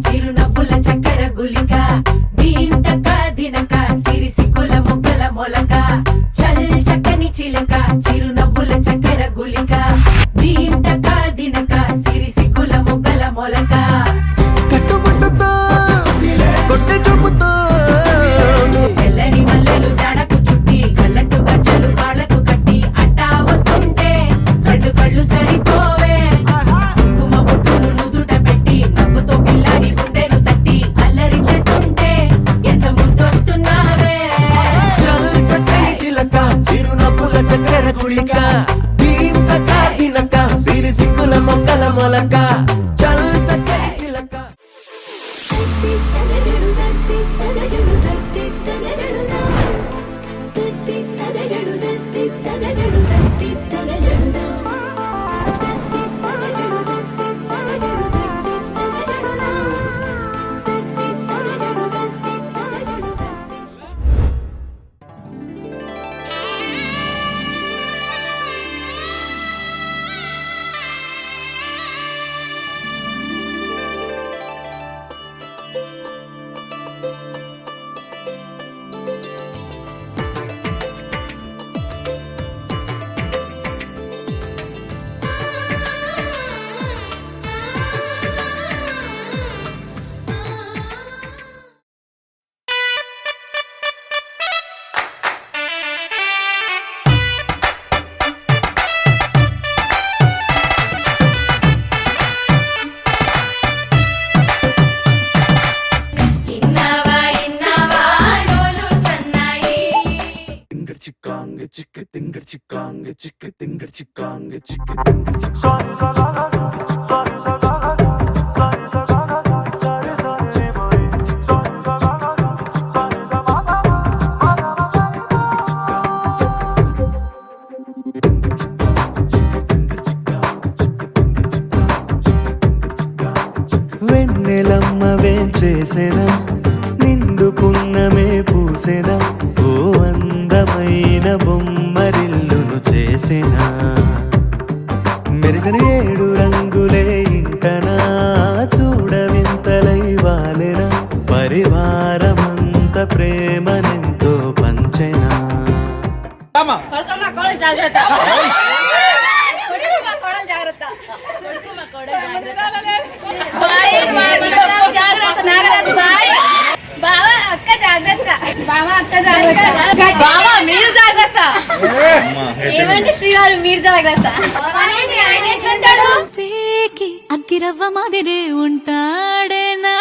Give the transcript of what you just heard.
చిరునవ్వుల చక్కెర గులిక దీంతక దినక సిరి సిక్కుల మొగ్గల మొలక చల్ చక్కని చిలక చిరునవ్వుల చక్కెర గులిక దీంతక దినక సిరి సిక్కుల మొగ్గల మొలక కట్టుబుట్టుతో కొట్టె చూపుతో తెల్లని మల్లెలు జాడకు చుట్టి కళ్ళట్టు గజ్జలు కాళ్ళకు కట్టి అట్టా వస్తుంటే రెండు కళ్ళు సరిపోవే కుంకుమ బొట్టును నుదుట పెట్టి నవ్వుతో పిల్లాడి గుండెను తట్టి అల్లరి చేస్తుంటే ఎంత ముద్దొస్తున్నావే చల్ చక్కని చిలక చిరునవ్వుల చక్కెర గుళిక దీంతక దినక సిరి సిక్కుల మొక్కల మొలక చల్ చక్కని చిలక చిక్క తింగర్ చిక్కాంగ చిక్క తింగర్ చిక్కాంగ చిక్క తింగర్ వెన్నెలమ్మవే చేసేనా నిండుకున్నమే పూసేనా ఓ అందమైన బొమ్మరిల్లును చేసేనా మెరిసిన 7 రంగులే ఇంటనా చూడవింతలై వాలెనా పరివారమంత ప్రేమనెంతో పంచెనా మీరు జాగ్రత్త ఏమండి శ్రీవారు మీరు జాగ్రత్త అగ్గిరవ్వ మాదిరే ఉంటాడే నా